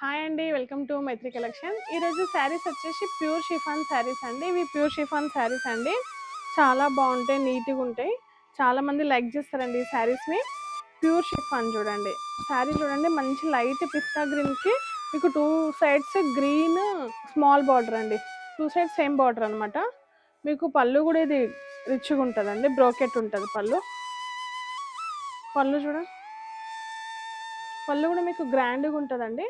Hi అండి, welcome to Mythri collection. ఈరోజు శారీస్ వచ్చేసి ప్యూర్ షిఫాన్ శారీస్ అండి. ఇవి ప్యూర్ షిఫాన్ శారీస్ అండి. చాలా బాగుంటాయి, నీట్గా ఉంటాయి. చాలామంది లైక్ చేస్తారండి ఈ శారీస్ని. ప్యూర్ షిఫాన్ చూడండి, శారీ చూడండి, మంచి లైట్ పిస్తా గ్రీన్కి మీకు two sides green small border అండి. టూ సైడ్స్ సేమ్ బార్డర్ అనమాట. మీకు పళ్ళు కూడా ఇది రిచ్గా ఉంటుందండి, బ్రోకెట్ ఉంటుంది పళ్ళు. పళ్ళు చూడండి, పళ్ళు కూడా మీకు గ్రాండ్గా ఉంటుందండి.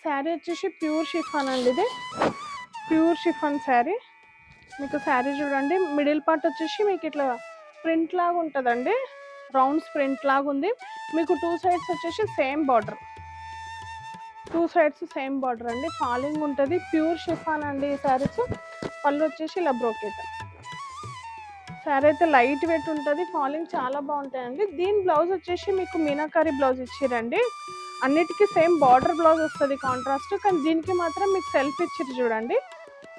శారీ వచ్చేసి ప్యూర్ షిఫాన్ అండి. ఇది ప్యూర్ షిఫాన్ శారీ. మీకు శారీ చూడండి, మిడిల్ పార్ట్ వచ్చేసి మీకు ఇట్లా ప్రింట్ లాగా ఉంటుందండి, రౌండ్స్ ప్రింట్ లాగా ఉంది. మీకు టూ సైడ్స్ వచ్చేసి same border, two sides same border అండి. ఫాలింగ్ ఉంటుంది, ప్యూర్ షిఫాన్ అండి ఈ శారీస్. పళ్ళు వచ్చేసి ఇలా బ్రోకెట్. శారీ అయితే లైట్ వెయిట్ ఉంటుంది, ఫాలింగ్ చాలా బాగుంటాయండి. దీని బ్లౌజ్ వచ్చేసి మీకు మీనాకారి బ్లౌజ్ ఇచ్చిరండి. అన్నిటికీ సేమ్ బార్డర్ బ్లౌజ్ వస్తుంది కాంట్రాస్ట్, కానీ దీనికి మాత్రం మీకు సెల్ఫ్ ఇచ్చిరు చూడండి.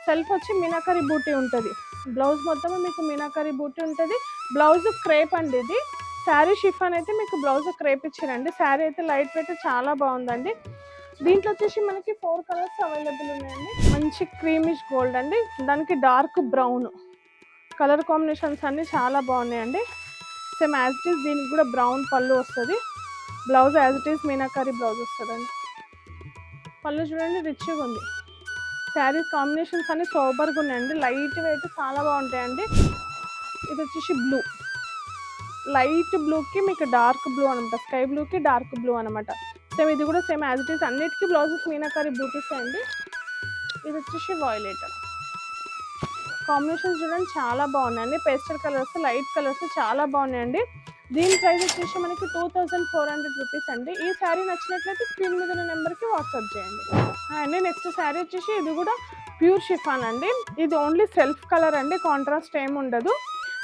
సెల్ఫ్ వచ్చి మీనాకారి బూటీ ఉంటుంది. బ్లౌజ్ మొత్తం మీకు మీనాకారి బూటీ ఉంటుంది. బ్లౌజ్ క్రేప్ అండి ఇది. శారీ షిఫాన్ అయితే మీకు బ్లౌజ్ క్రేప్ ఇచ్చిరండి. శారీ అయితే లైట్ వెయిట్ చాలా బాగుందండి. దీంట్లో వచ్చేసి మనకి 4 కలర్స్ అవైలబుల్ ఉన్నాయండి. మంచి క్రీమిష్ గోల్డ్ అండి, దానికి డార్క్ బ్రౌన్ కలర్ కాంబినేషన్స్ అన్నీ చాలా బాగున్నాయండి. సేమ్ యాజ్ ఇట్ ఈస్ దీనికి కూడా బ్రౌన్ పళ్ళు వస్తుంది. Blouse as it is meenakari blouse వస్తుందండి. పళ్ళు చూడండి రిచ్గా ఉంది. శారీ కాంబినేషన్స్ అన్ని సూపర్గా ఉన్నాయండి, లైట్ వెయిట్ చాలా బాగుంటాయండి. ఇది వచ్చేసి బ్లూ, లైట్ బ్లూకి మీకు డార్క్ బ్లూ అనమాట, స్కై బ్లూకి డార్క్ బ్లూ అనమాట. సేమ్ ఇది కూడా సేమ్ యాజ్ ఇట్ ఈస్ అన్నిటికీ బ్లౌజెస్ మీనాకారి బూటీస్ అండి. ఇది వచ్చేసి వాయిలెట్. కాంబినేషన్స్ చూడండి చాలా బాగున్నాయండి. పేస్టల్ కలర్స్, లైట్ కలర్స్ చాలా బాగున్నాయండి. దీని ప్రైస్ వచ్చేసి మనకి 2400 రూపీస్ అండి. ఈ శారీ నచ్చినట్లయితే స్క్రీన్ మీద ఉన్న నెంబర్కి వాట్సాప్ చేయండి. అండ్ నెక్స్ట్ శారీ వచ్చేసి ఇది కూడా ప్యూర్ షిఫాన్ అండి. ఇది ఓన్లీ సెల్ఫ్ కలర్ అండి, కాంట్రాస్ట్ ఏం ఉండదు.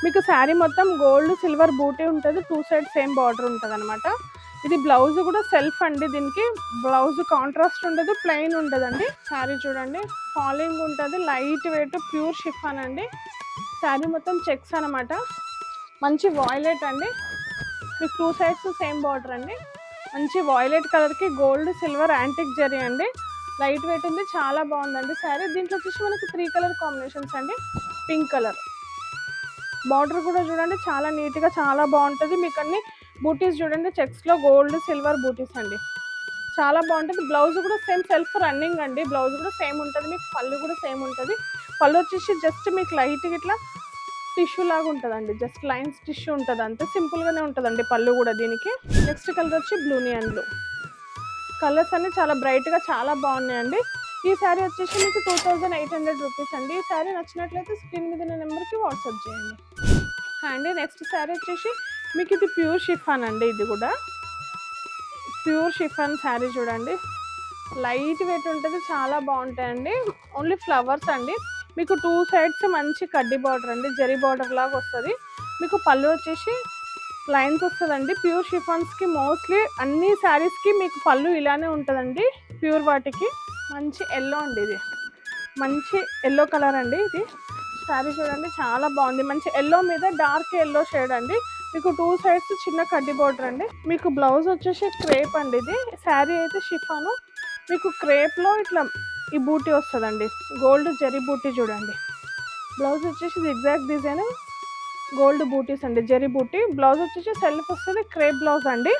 మీకు శారీ మొత్తం గోల్డ్ సిల్వర్ బూటీ ఉంటుంది, టూ సైడ్ సేమ్ బార్డర్ ఉంటుంది అనమాట. ఇది బ్లౌజ్ కూడా సెల్ఫ్ అండి, దీనికి బ్లౌజ్ కాంట్రాస్ట్ ఉండదు, ప్లెయిన్ ఉండదండి. శారీ చూడండి ఫాలింగ్ ఉంటుంది, లైట్ వెయిట్ ప్యూర్ షిఫాన్ అండి. శారీ మొత్తం చెక్స్ అనమాట. మంచి వాయిలెట్ అండి, మీకు టూ సైడ్స్ సేమ్ బార్డర్ అండి. మంచి వాయిలెట్ కలర్కి గోల్డ్ సిల్వర్ యాంటిక్ జరీ అండి. లైట్ వెయిట్ ఉంది, చాలా బాగుందండి శారీ. దీంట్లో వచ్చేసి మనకి 3 కలర్ కాంబినేషన్స్ అండి. పింక్ కలర్ బార్డర్ కూడా చూడండి చాలా నీట్గా చాలా బాగుంటుంది. మీకు అన్ని బూటీస్ చూడండి, చెక్స్లో గోల్డ్ సిల్వర్ బూటీస్ అండి, చాలా బాగుంటుంది. బ్లౌజ్ కూడా సేమ్ సెల్ఫ్ రన్నింగ్ అండి, బ్లౌజ్ కూడా సేమ్ ఉంటుంది. మీకు పళ్ళు కూడా సేమ్ ఉంటుంది. పళ్ళు వచ్చేసి జస్ట్ మీకు లైట్గా ఇట్లా టిష్యూ లాగా ఉంటుందండి, జస్ట్ లైన్స్ టిష్యూ ఉంటుంది, అంతే సింపుల్గానే ఉంటుందండి పళ్ళు కూడా దీనికి. నెక్స్ట్ కలర్ వచ్చి బ్లూని అండ్ బ్లూ. కలర్స్ అన్ని చాలా బ్రైట్గా చాలా బాగున్నాయండి. ఈ శారీ వచ్చేసి మీకు 2800 రూపీస్ అండి. ఈ శారీ నచ్చినట్లయితే స్క్రీన్ మీద నెంబర్కి వాట్సాప్ చేయండి. అండి నెక్స్ట్ శారీ వచ్చేసి మీకు ఇది ప్యూర్ షిఫాన్ అండి. ఇది కూడా ప్యూర్ షిఫాన్ శారీ చూడండి, లైట్ వెయిట్ ఉంటుంది, చాలా బాగుంటాయండి. ఓన్లీ ఫ్లవర్స్ అండి. మీకు టూ సైడ్స్ మంచి కడ్డీ బార్డర్ అండి, జరీ బార్డర్ లాగా వస్తుంది. మీకు పళ్ళు వచ్చేసి లైన్స్ వస్తుందండి. ప్యూర్ షిఫాన్స్కి మోస్ట్లీ అన్ని శారీస్కి మీకు పళ్ళు ఇలానే ఉంటుందండి. ప్యూర్ వాటికి మంచి ఎల్లో అండి, ఇది మంచి ఎల్లో కలర్ అండి. ఇది శారీ చూడండి చాలా బాగుంది, మంచి ఎల్లో మీద డార్క్ ఎల్లో షేడ్ అండి. మీకు టూ సైడ్స్ చిన్న కడ్డీ బార్డర్ అండి. మీకు బ్లౌజ్ వచ్చేసి క్రేప్ అండి. ఇది శారీ అయితే షిఫాను, మీకు క్రేప్లో ఇట్లా ఈ బూటీ వస్తుందండి, గోల్డ్ జరీ బూటీ చూడండి. బ్లౌజ్ వచ్చేసి జిగ్జాగ్ డిజైన్ గోల్డ్ బూటీస్ అండి, జరీ బూటీ. బ్లౌజ్ వచ్చేసి సెల్ఫ్ వస్తుంది, క్రేప్ బ్లౌజ్ అండి.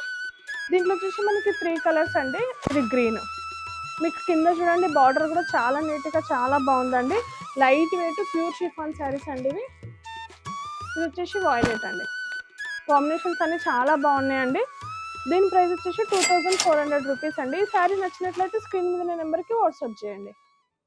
దీంట్లో వచ్చేసి మనకి 3 కలర్స్ అండి. ఇది గ్రీన్, మీకు కింద చూడండి బార్డర్ కూడా చాలా నీట్గా చాలా బాగుందండి. Light weight pure chiffon saris అండి ఇవి. ఇది వచ్చేసి వాయిలెట్ అండి. కాంబినేషన్స్ అన్ని చాలా బాగున్నాయండి. దీని ప్రైస్ వచ్చేసి 2400 రూపీస్ అండి. ఈ శారీ నచ్చినట్లయితే స్క్రీన్ మీద నెంబర్కి వాట్సాప్ చేయండి.